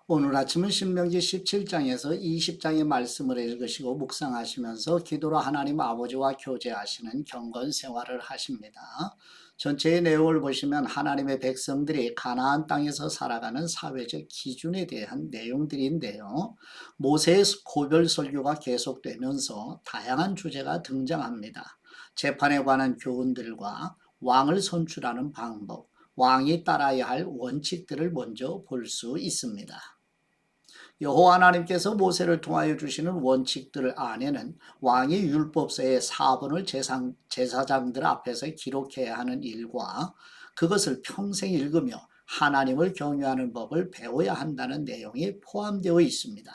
오늘 아침은 신명기 17장에서 20장의 말씀을 읽으시고 묵상하시면서 기도로 하나님 아버지와 교제하시는 경건 생활을 하십니다. 전체의 내용을 보시면 하나님의 백성들이 가나안 땅에서 살아가는 사회적 기준에 대한 내용들인데요. 모세의 고별 설교가 계속되면서 다양한 주제가 등장합니다. 재판에 관한 교훈들과 왕을 선출하는 방법, 왕이 따라야 할 원칙들을 먼저 볼 수 있습니다. 여호와 하나님께서 모세를 통하여 주시는 원칙들 안에는 왕이 율법서의 사본을 제사장들 앞에서 기록해야 하는 일과 그것을 평생 읽으며 하나님을 경외하는 법을 배워야 한다는 내용이 포함되어 있습니다.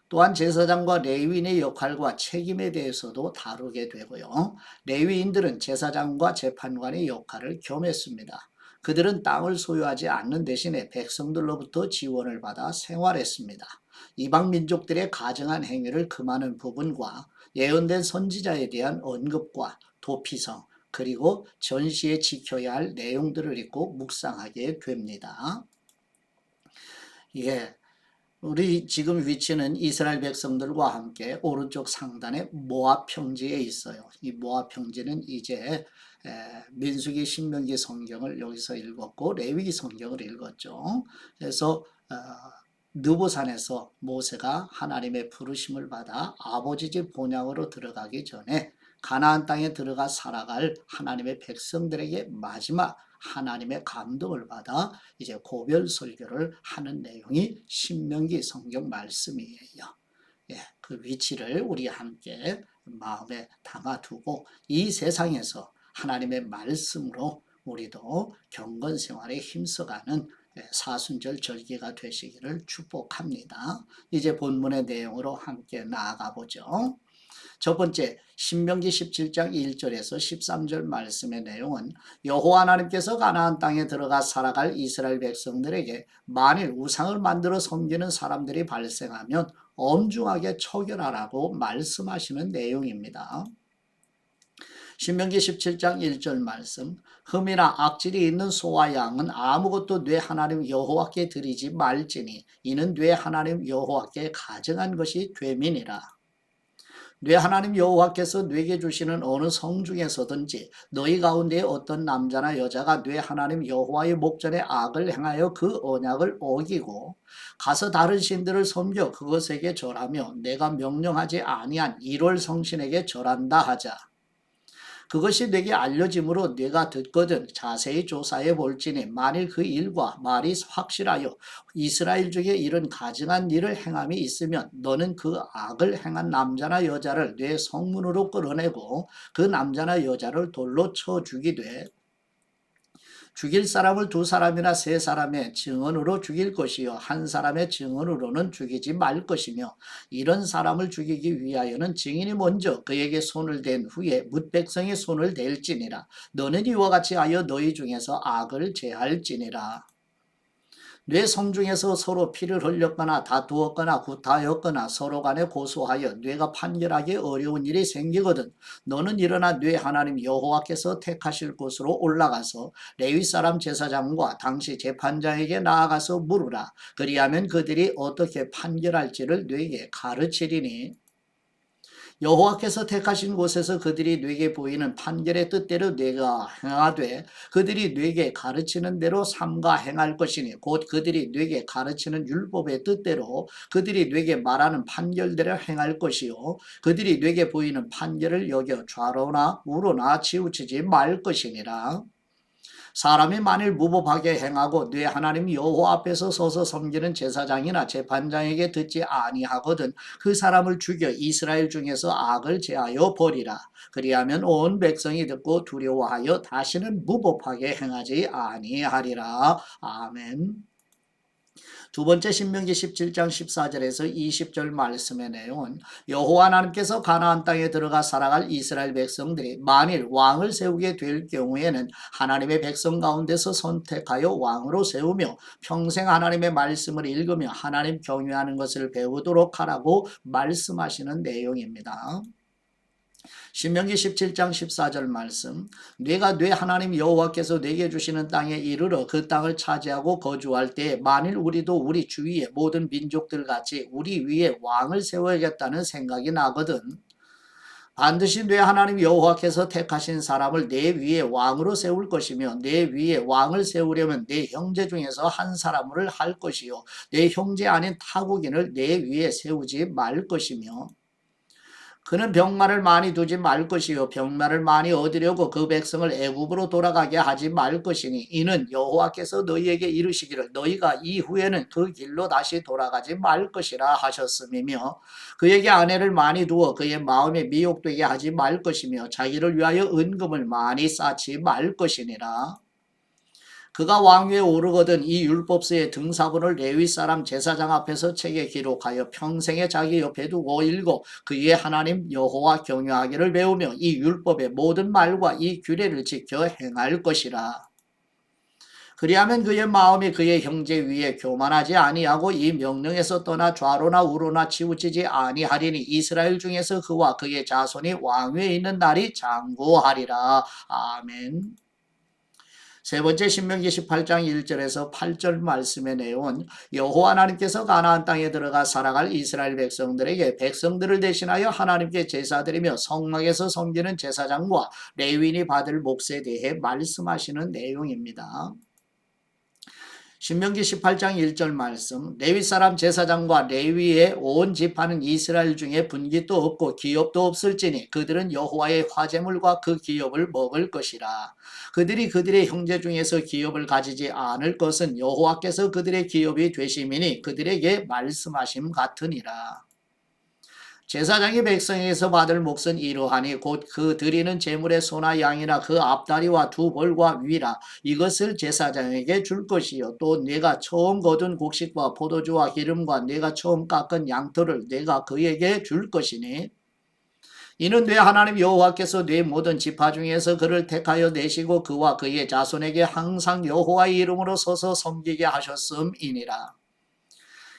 또한 제사장과 레위인의 역할과 책임에 대해서도 다루게 되고요. 레위인들은 제사장과 재판관의 역할을 겸했습니다. 그들은 땅을 소유하지 않는 대신에 백성들로부터 지원을 받아 생활했습니다. 이방 민족들의 가증한 행위를 금하는 부분과 예언된 선지자에 대한 언급과 도피성, 그리고 전시에 지켜야 할 내용들을 읽고 묵상하게 됩니다. 예. 우리 지금 위치는 이스라엘 백성들과 함께 오른쪽 상단의 모압 평지에 있어요. 이 모압 평지는 이제 민수기 신명기 성경을 여기서 읽었고 레위기 성경을 읽었죠. 그래서 느보산에서 모세가 하나님의 부르심을 받아 아버지 집 본향으로 들어가기 전에 가나안 땅에 들어가 살아갈 하나님의 백성들에게 마지막 하나님의 감동을 받아 이제 고별 설교를 하는 내용이 신명기 성경 말씀이에요. 예, 그 위치를 우리 함께 마음에 담아두고 이 세상에서 하나님의 말씀으로 우리도 경건 생활에 힘써가는 사순절 절기가 되시기를 축복합니다. 이제 본문의 내용으로 함께 나아가 보죠. 첫 번째, 신명기 17장 1절에서 13절 말씀의 내용은 여호와 하나님께서 가나안 땅에 들어가 살아갈 이스라엘 백성들에게 만일 우상을 만들어 섬기는 사람들이 발생하면 엄중하게 처결하라고 말씀하시는 내용입니다. 신명기 17장 1절 말씀, 흠이나 악질이 있는 소와 양은 아무것도 뇌 하나님 여호와께 드리지 말지니 이는 뇌 하나님 여호와께 가증한 것이 되민이라. 뇌 하나님 여호와께서 뇌게 주시는 어느 성 중에서든지 너희 가운데 어떤 남자나 여자가 뇌 하나님 여호와의 목전에 악을 행하여 그 언약을 어기고 가서 다른 신들을 섬겨 그것에게 절하며 내가 명령하지 아니한 일월 성신에게 절한다 하자. 그것이 내게 알려짐으로 네가 듣거든 자세히 조사해 볼지니 만일 그 일과 말이 확실하여 이스라엘 중에 이런 가증한 일을 행함이 있으면 너는 그 악을 행한 남자나 여자를 네 성문으로 끌어내고 그 남자나 여자를 돌로 쳐 죽이되 죽일 사람을 두 사람이나 세 사람의 증언으로 죽일 것이요 한 사람의 증언으로는 죽이지 말 것이며 이런 사람을 죽이기 위하여는 증인이 먼저 그에게 손을 댄 후에 뭇 백성이 손을 댈지니라. 너는 이와 같이 하여 너희 중에서 악을 제할지니라. 뇌 성중에서 서로 피를 흘렸거나 다투었거나 구타하였거나 서로 간에 고소하여 뇌가 판결하기 어려운 일이 생기거든 너는 일어나 뇌 하나님 여호와께서 택하실 곳으로 올라가서 레위 사람 제사장과 당시 재판장에게 나아가서 물으라. 그리하면 그들이 어떻게 판결할지를 뇌게 가르치리니 여호와께서 택하신 곳에서 그들이 뇌게 보이는 판결의 뜻대로 뇌가 행하되 그들이 뇌게 가르치는 대로 삼가 행할 것이니 곧 그들이 뇌게 가르치는 율법의 뜻대로 그들이 뇌게 말하는 판결대로 행할 것이요 그들이 뇌게 보이는 판결을 여겨 좌로나 우로나 치우치지 말 것이니라. 사람이 만일 무법하게 행하고 뇌 하나님 여호와 앞에서 서서 섬기는 제사장이나 재판장에게 듣지 아니하거든 그 사람을 죽여 이스라엘 중에서 악을 제하여 버리라. 그리하면 온 백성이 듣고 두려워하여 다시는 무법하게 행하지 아니하리라. 아멘. 두 번째 신명기 17장 14절에서 20절 말씀의 내용은 여호와 하나님께서 가나안 땅에 들어가 살아갈 이스라엘 백성들이 만일 왕을 세우게 될 경우에는 하나님의 백성 가운데서 선택하여 왕으로 세우며 평생 하나님의 말씀을 읽으며 하나님 경외하는 것을 배우도록 하라고 말씀하시는 내용입니다. 신명기 17장 14절 말씀. 네가 네 하나님 여호와께서 네게 주시는 땅에 이르러 그 땅을 차지하고 거주할 때 만일 우리도 우리 주위의 모든 민족들 같이 우리 위에 왕을 세워야겠다는 생각이 나거든. 반드시 네 하나님 여호와께서 택하신 사람을 내 위에 왕으로 세울 것이며 내 위에 왕을 세우려면 내 형제 중에서 한 사람을 할 것이요 내 형제 아닌 타국인을 내 위에 세우지 말 것이며 그는 병마를 많이 두지 말 것이요 병마를 많이 얻으려고 그 백성을 애굽으로 돌아가게 하지 말 것이니 이는 여호와께서 너희에게 이르시기를 너희가 이후에는 그 길로 다시 돌아가지 말 것이라 하셨음이며 그에게 아내를 많이 두어 그의 마음에 미혹되게 하지 말 것이며 자기를 위하여 은금을 많이 쌓지 말 것이니라. 그가 왕위에 오르거든 이 율법서의 등사본을 레위 사람 제사장 앞에서 책에 기록하여 평생에 자기 옆에 두고 읽고 그의 하나님 여호와 경외하기를 배우며 이 율법의 모든 말과 이 규례를 지켜 행할 것이라. 그리하면 그의 마음이 그의 형제 위에 교만하지 아니하고 이 명령에서 떠나 좌로나 우로나 치우치지 아니하리니 이스라엘 중에서 그와 그의 자손이 왕위에 있는 날이 장구하리라. 아멘. 세 번째 신명기 18장 1절에서 8절 말씀의 내용은 여호와 하나님께서 가나안 땅에 들어가 살아갈 이스라엘 백성들에게 백성들을 대신하여 하나님께 제사드리며 성막에서 섬기는 제사장과 레위인이 받을 몫에 대해 말씀하시는 내용입니다. 신명기 18장 1절 말씀 레위 사람 제사장과 레위의 온 지파는 이스라엘 중에 분깃도 없고 기업도 없을지니 그들은 여호와의 화제물과 그 기업을 먹을 것이라. 그들이 그들의 형제 중에서 기업을 가지지 않을 것은 여호와께서 그들의 기업이 되심이니 그들에게 말씀하심 같으니라. 제사장이 백성에게서 받을 몫은 이러하니 곧 그 드리는 제물의 소나 양이나 그 앞다리와 두 볼과 위라 이것을 제사장에게 줄 것이요 또 내가 처음 거둔 곡식과 포도주와 기름과 내가 처음 깎은 양털을 내가 그에게 줄 것이니 이는 내 하나님 여호와께서 내 모든 지파 중에서 그를 택하여 내시고 그와 그의 자손에게 항상 여호와의 이름으로 서서 섬기게 하셨음이니라.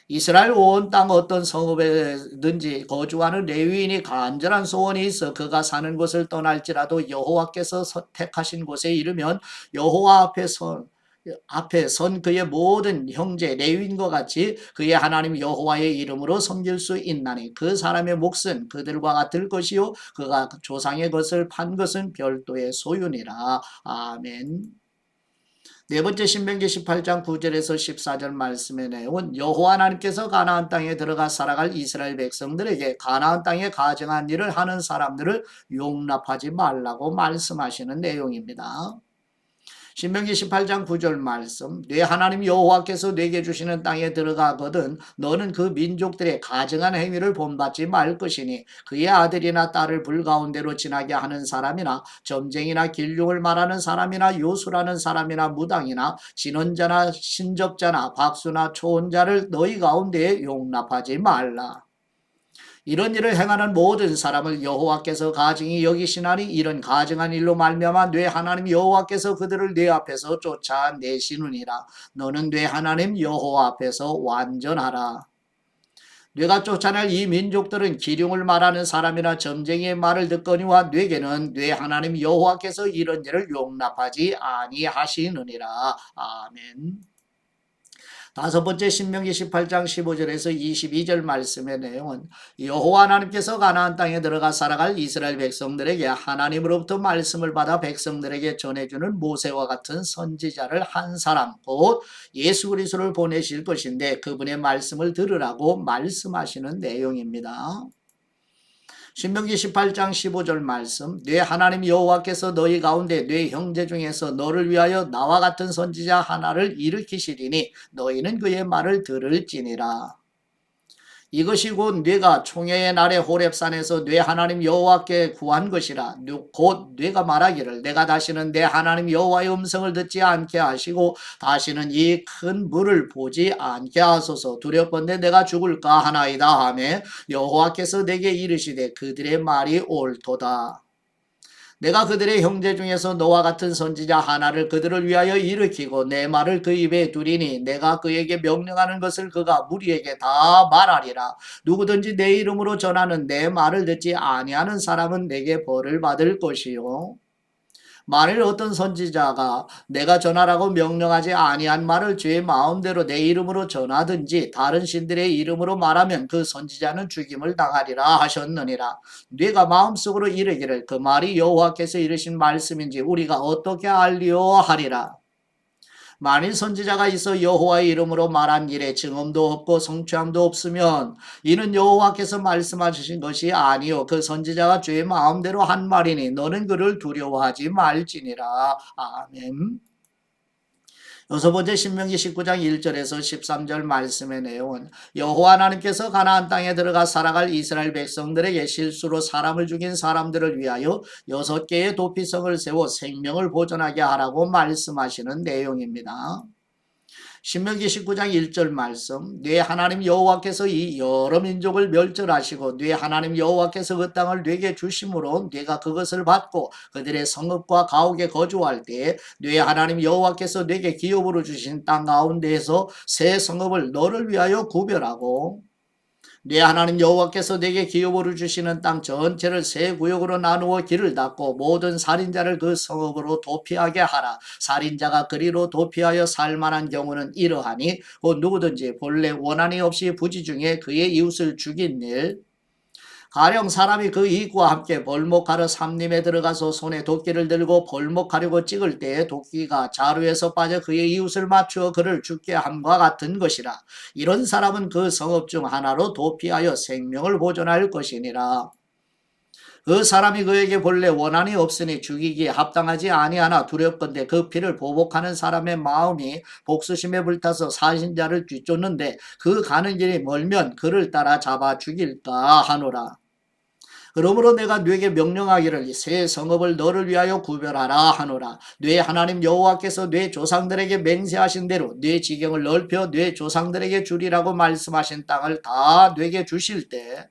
이스라엘 온 땅 어떤 성읍에든지 거주하는 레위인이 간절한 소원이 있어 그가 사는 곳을 떠날지라도 여호와께서 택하신 곳에 이르면 여호와 앞에 선 그의 모든 형제 레위인과 같이 그의 하나님 여호와의 이름으로 섬길 수 있나니 그 사람의 몫은 그들과 같을 것이요 그가 조상의 것을 판 것은 별도의 소유니라. 아멘. 네 번째 신명기 18장 9절에서 14절 말씀의 내용은 여호와 하나님께서 가나안 땅에 들어가 살아갈 이스라엘 백성들에게 가나안 땅에 가증한 일을 하는 사람들을 용납하지 말라고 말씀하시는 내용입니다. 신명기 18장 9절 말씀 네 하나님 여호와께서 네게 주시는 땅에 들어가거든 너는 그 민족들의 가증한 행위를 본받지 말 것이니 그의 아들이나 딸을 불 가운데로 지나게 하는 사람이나 점쟁이나 길흉을 말하는 사람이나 요술하는 사람이나 무당이나 진언자나 신접자나 박수나 초혼자를 너희 가운데에 용납하지 말라. 이런 일을 행하는 모든 사람을 여호와께서 가증히 여기시나니 이런 가증한 일로 말미암아 네 하나님 여호와께서 그들을 네 앞에서 쫓아내시느니라. 너는 네 하나님 여호와 앞에서 완전하라. 네가 쫓아낼 이 민족들은 기륭을 말하는 사람이나 점쟁이의 말을 듣거니와 네게는 네 하나님 여호와께서 이런 일을 용납하지 아니하시느니라. 아멘. 다섯 번째 신명기 18장 15절에서 22절 말씀의 내용은 여호와 하나님께서 가나안 땅에 들어가 살아갈 이스라엘 백성들에게 하나님으로부터 말씀을 받아 백성들에게 전해주는 모세와 같은 선지자를 한 사람 곧 예수 그리스도를 보내실 것인데 그분의 말씀을 들으라고 말씀하시는 내용입니다. 신명기 18장 15절 말씀 네 하나님 여호와께서 너희 가운데 네 형제 중에서 너를 위하여 나와 같은 선지자 하나를 일으키시리니 너희는 그의 말을 들을지니라. 이것이 곧 네가 총회의 날에 호렙산에서 네 하나님 여호와께 구한 것이라. 곧 네가 말하기를 내가 다시는 내 하나님 여호와의 음성을 듣지 않게 하시고 다시는 이 큰 물을 보지 않게 하소서. 두렵건대 내가 죽을까 하나이다 하매 여호와께서 내게 이르시되 그들의 말이 옳도다. 내가 그들의 형제 중에서 너와 같은 선지자 하나를 그들을 위하여 일으키고 내 말을 그 입에 두리니 내가 그에게 명령하는 것을 그가 무리에게 다 말하리라. 누구든지 내 이름으로 전하는 내 말을 듣지 아니하는 사람은 내게 벌을 받을 것이요. 만일 어떤 선지자가 내가 전하라고 명령하지 아니한 말을 제 마음대로 내 이름으로 전하든지 다른 신들의 이름으로 말하면 그 선지자는 죽임을 당하리라 하셨느니라. 네가 마음속으로 이르기를 그 말이 여호와께서 이르신 말씀인지 우리가 어떻게 알리오 하리라. 만일 선지자가 있어 여호와의 이름으로 말한 일에 증언도 없고 성취함도 없으면 이는 여호와께서 말씀하신 것이 아니요 그 선지자가 죄 마음대로 한 말이니 너는 그를 두려워하지 말지니라. 아멘. 여섯 번째 신명기 19장 1절에서 13절 말씀의 내용은 여호와 하나님께서 가나안 땅에 들어가 살아갈 이스라엘 백성들에게 실수로 사람을 죽인 사람들을 위하여 6개의 도피성을 세워 생명을 보존하게 하라고 말씀하시는 내용입니다. 신명기 19장 1절 말씀 네 하나님 여호와께서 이 여러 민족을 멸절하시고 네 하나님 여호와께서 그 땅을 네게 주심으로 네가 그것을 받고 그들의 성읍과 가옥에 거주할 때에 네 하나님 여호와께서 네게 기업으로 주신 땅 가운데에서 새 성읍을 너를 위하여 구별하고 네 하나님 여호와께서 내게 기업으로 주시는 땅 전체를 세 구역으로 나누어 길을 닫고 모든 살인자를 그 성읍으로 도피하게 하라. 살인자가 그리로 도피하여 살만한 경우는 이러하니 곧 누구든지 본래 원한이 없이 부지 중에 그의 이웃을 죽인 일 가령 사람이 그 이익과 함께 벌목하러 삼림에 들어가서 손에 도끼를 들고 벌목하려고 찍을 때에 도끼가 자루에서 빠져 그의 이웃을 맞추어 그를 죽게 함과 같은 것이라. 이런 사람은 그 성읍 중 하나로 도피하여 생명을 보존할 것이니라. 그 사람이 그에게 본래 원한이 없으니 죽이기에 합당하지 아니하나 두렵건대 그 피를 보복하는 사람의 마음이 복수심에 불타서 살인자를 뒤쫓는데 그 가는 길이 멀면 그를 따라 잡아 죽일까 하노라. 그러므로 내가 네게 명령하기를 새 성읍을 너를 위하여 구별하라 하노라. 네 하나님 여호와께서 네 조상들에게 맹세하신 대로 네 지경을 넓혀 네 조상들에게 주리라고 말씀하신 땅을 다 네게 주실 때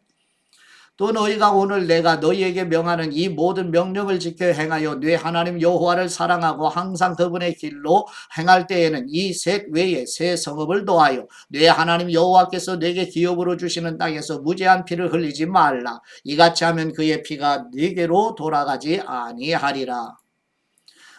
또 너희가 오늘 내가 너희에게 명하는 이 모든 명령을 지켜 행하여 네 하나님 여호와를 사랑하고 항상 그분의 길로 행할 때에는 이 셋 외에 새 성읍을 더하여 네 하나님 여호와께서 네게 기업으로 주시는 땅에서 무죄한 피를 흘리지 말라. 이같이 하면 그의 피가 네게로 돌아가지 아니하리라.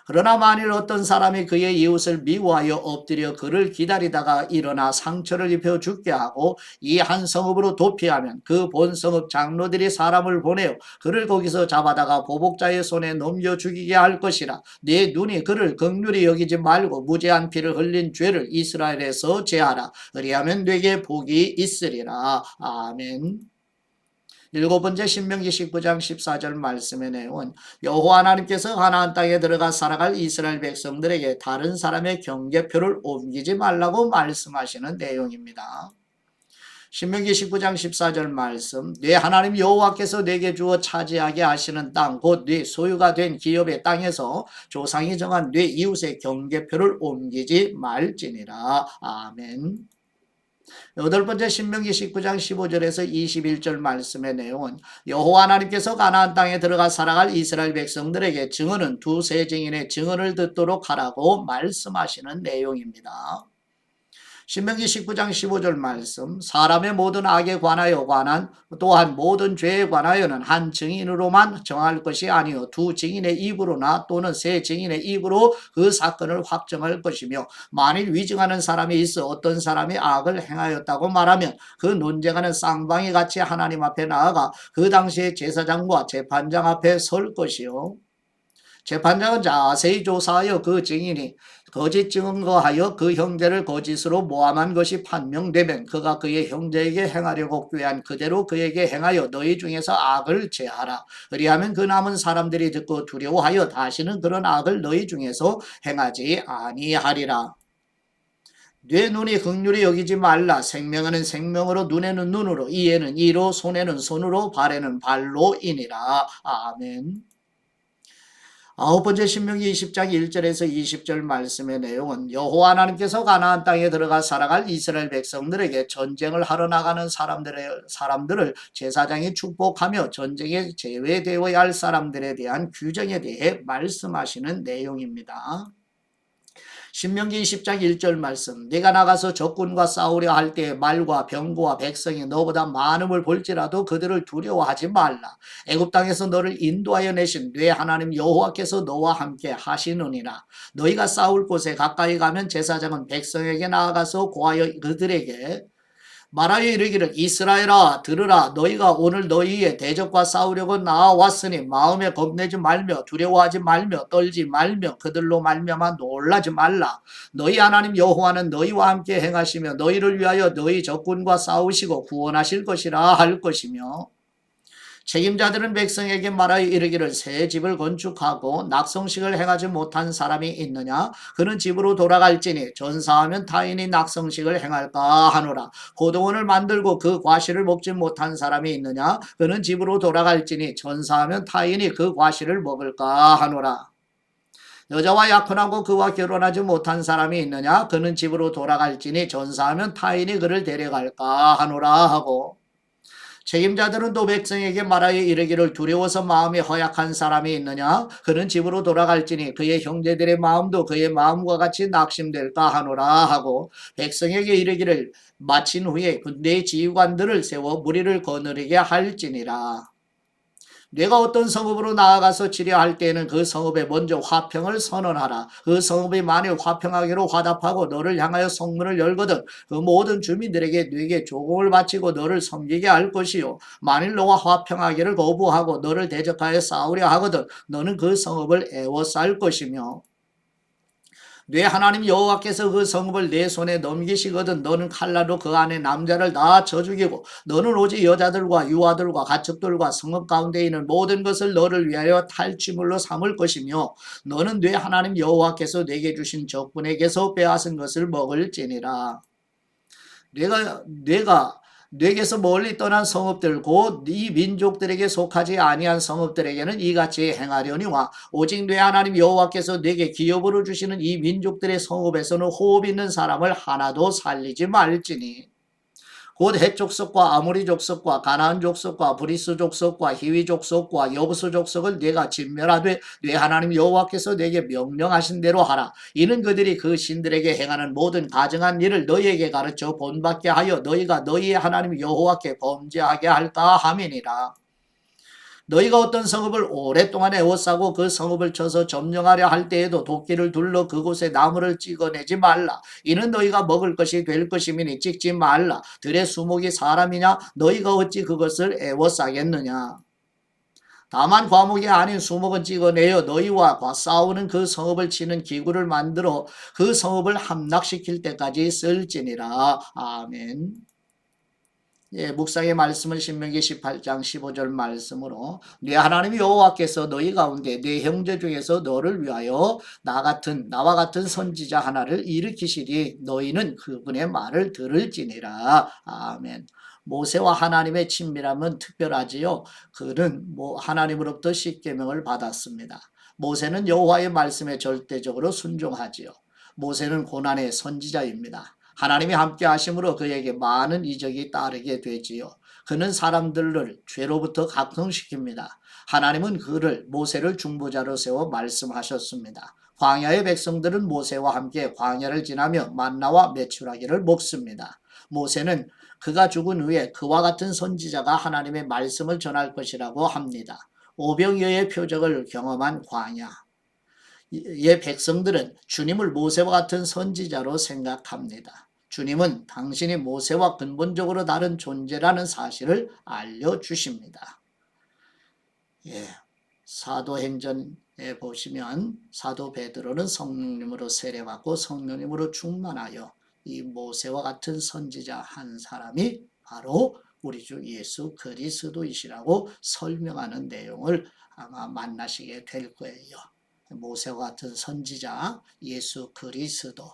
그러나 만일 어떤 사람이 그의 이웃을 미워하여 엎드려 그를 기다리다가 일어나 상처를 입혀 죽게 하고 이 한 성읍으로 도피하면 그 본 성읍 장로들이 사람을 보내어 그를 거기서 잡아다가 보복자의 손에 넘겨 죽이게 할 것이라. 네 눈이 그를 긍휼히 여기지 말고 무죄한 피를 흘린 죄를 이스라엘에서 제하라. 그리하면 네게 복이 있으리라. 아멘. 일곱 번째 신명기 19장 14절 말씀의 내용은 여호와 하나님께서 가나안 땅에 들어가 살아갈 이스라엘 백성들에게 다른 사람의 경계표를 옮기지 말라고 말씀하시는 내용입니다. 신명기 19장 14절 말씀 네 하나님 여호와께서 내게 주어 차지하게 하시는 땅 곧 네 소유가 된 기업의 땅에서 조상이 정한 네 이웃의 경계표를 옮기지 말지니라. 아멘. 여덟 번째 신명기 19장 15절에서 21절 말씀의 내용은 여호와 하나님께서 가나안 땅에 들어가 살아갈 이스라엘 백성들에게 증언은 두세 증인의 증언을 듣도록 하라고 말씀하시는 내용입니다. 신명기 19장 15절 말씀 사람의 모든 악에 관한 또한 모든 죄에 관하여는 한 증인으로만 정할 것이 아니요 두 증인의 입으로나 또는 세 증인의 입으로 그 사건을 확정할 것이며 만일 위증하는 사람이 있어 어떤 사람이 악을 행하였다고 말하면 그 논쟁하는 쌍방이 같이 하나님 앞에 나아가 그 당시에 제사장과 재판장 앞에 설 것이요 재판장은 자세히 조사하여 그 증인이 거짓 증거하여 그 형제를 거짓으로 모함한 것이 판명되면 그가 그의 형제에게 행하려고 꾀한 그대로 그에게 행하여 너희 중에서 악을 제하라. 그리하면 그 남은 사람들이 듣고 두려워하여 다시는 그런 악을 너희 중에서 행하지 아니하리라. 네 눈이 긍휼히 여기지 말라. 생명은 생명으로 눈에는 눈으로 이에는 이로 손에는 손으로 발에는 발로이니라. 아멘. 아홉 번째 신명기 20장 1절에서 20절 말씀의 내용은 여호와 하나님께서 가나안 땅에 들어가 살아갈 이스라엘 백성들에게 전쟁을 하러 나가는 사람들을 제사장이 축복하며 전쟁에 제외되어야 할 사람들에 대한 규정에 대해 말씀하시는 내용입니다. 신명기 20장 1절 말씀 네가 나가서 적군과 싸우려 할 때에 말과 병거와 백성이 너보다 많음을 볼지라도 그들을 두려워하지 말라. 애굽 땅에서 너를 인도하여 내신 네 하나님 여호와께서 너와 함께 하시느니라. 너희가 싸울 곳에 가까이 가면 제사장은 백성에게 나아가서 고하여 그들에게 말하여 이르기를 이스라엘아 들으라 너희가 오늘 너희의 대적과 싸우려고 나와왔으니 마음에 겁내지 말며 두려워하지 말며 떨지 말며 그들로 말미암아 놀라지 말라. 너희 하나님 여호와는 너희와 함께 행하시며 너희를 위하여 너희 적군과 싸우시고 구원하실 것이라 할 것이며 책임자들은 백성에게 말하여 이르기를 새 집을 건축하고 낙성식을 행하지 못한 사람이 있느냐? 그는 집으로 돌아갈지니 전사하면 타인이 낙성식을 행할까 하노라. 고동원을 만들고 그 과실을 먹지 못한 사람이 있느냐? 그는 집으로 돌아갈지니 전사하면 타인이 그 과실을 먹을까 하노라. 여자와 약혼하고 그와 결혼하지 못한 사람이 있느냐? 그는 집으로 돌아갈지니 전사하면 타인이 그를 데려갈까 하노라 하고 책임자들은 또 백성에게 말하여 이르기를 두려워서 마음이 허약한 사람이 있느냐? 그는 집으로 돌아갈지니 그의 형제들의 마음도 그의 마음과 같이 낙심될까 하노라 하고 백성에게 이르기를 마친 후에 군대의 지휘관들을 세워 무리를 거느리게 할지니라. 내가 어떤 성읍으로 나아가서 치려할 때에는 그 성읍에 먼저 화평을 선언하라. 그 성읍이 만일 화평하기로 화답하고 너를 향하여 성문을 열거든 그 모든 주민들에게 네게 조공을 바치고 너를 섬기게 할 것이요. 만일 너와 화평하기를 거부하고 너를 대적하여 싸우려 하거든 너는 그 성읍을 애워쌀 것이며 네 하나님 여호와께서 그 성읍을 내 손에 넘기시거든 너는 칼날로 그 안에 남자를 다 쳐 죽이고 너는 오직 여자들과 유아들과 가축들과 성읍 가운데 있는 모든 것을 너를 위하여 탈취물로 삼을 것이며 너는 네 하나님 여호와께서 내게 주신 적군에게서 빼앗은 것을 먹을지니라. 내가 내게서 멀리 떠난 성읍들 곧 네 민족들에게 속하지 아니한 성읍들에게는 이같이 행하려니와 오직 네 하나님 여호와께서 내게 기업으로 주시는 이 민족들의 성읍에서는 호흡 있는 사람을 하나도 살리지 말지니 곧 헷 족속과 아모리 족속과 가나안 족속과 브리스 족속과 히위 족속과 여부스 족속을 내가 진멸하되 네 하나님 여호와께서 내게 명령하신 대로 하라. 이는 그들이 그 신들에게 행하는 모든 가증한 일을 너희에게 가르쳐 본받게 하여 너희가 너희의 하나님 여호와께 범죄하게 할까 함이니라. 너희가 어떤 성읍을 오랫동안 애워싸고 그 성읍을 쳐서 점령하려 할 때에도 도끼를 둘러 그곳에 나무를 찍어내지 말라. 이는 너희가 먹을 것이 될 것이미니 찍지 말라. 들의 수목이 사람이냐? 너희가 어찌 그것을 애워싸겠느냐? 다만 과목이 아닌 수목은 찍어내어 너희와 싸우는 그 성읍을 치는 기구를 만들어 그 성읍을 함락시킬 때까지 쓸지니라. 아멘. 예, 묵상의 말씀은 신명기 18장 15절 말씀으로 네 하나님 여호와께서 너희 가운데 네 형제 중에서 너를 위하여 나와 같은 선지자 하나를 일으키시리 너희는 그분의 말을 들을지니라. 아멘. 모세와 하나님의 친밀함은 특별하지요. 그는 하나님으로부터 십계명을 받았습니다. 모세는 여호와의 말씀에 절대적으로 순종하지요. 모세는 고난의 선지자입니다. 하나님이 함께 하심으로 그에게 많은 이적이 따르게 되지요. 그는 사람들을 죄로부터 각성시킵니다. 하나님은 모세를 중보자로 세워 말씀하셨습니다. 광야의 백성들은 모세와 함께 광야를 지나며 만나와 메추라기를 먹습니다. 모세는 그가 죽은 후에 그와 같은 선지자가 하나님의 말씀을 전할 것이라고 합니다. 오병이어의 표적을 경험한 광야. 의 백성들은 주님을 모세와 같은 선지자로 생각합니다. 주님은 당신이 모세와 근본적으로 다른 존재라는 사실을 알려주십니다. 예, 사도행전에 보시면 사도 베드로는 성령님으로 세례받고 성령님으로 충만하여 이 모세와 같은 선지자 한 사람이 바로 우리 주 예수 그리스도이시라고 설명하는 내용을 아마 만나시게 될 거예요. 모세와 같은 선지자 예수 그리스도.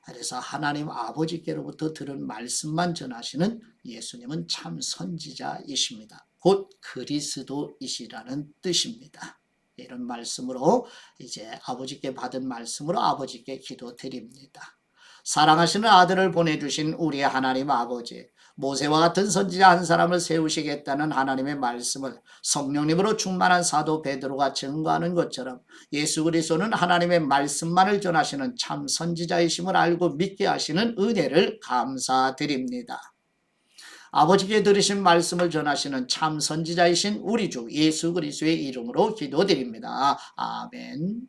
그래서 하나님 아버지께로부터 들은 말씀만 전하시는 예수님은 참 선지자이십니다. 곧 그리스도이시라는 뜻입니다. 이런 말씀으로 이제 아버지께 받은 말씀으로 아버지께 기도드립니다. 사랑하시는 아들을 보내주신 우리 하나님 아버지, 모세와 같은 선지자 한 사람을 세우시겠다는 하나님의 말씀을 성령님으로 충만한 사도 베드로가 증거하는 것처럼 예수 그리스도는 하나님의 말씀만을 전하시는 참 선지자이심을 알고 믿게 하시는 은혜를 감사드립니다. 아버지께 들으신 말씀을 전하시는 참 선지자이신 우리 주 예수 그리스도의 이름으로 기도드립니다. 아멘.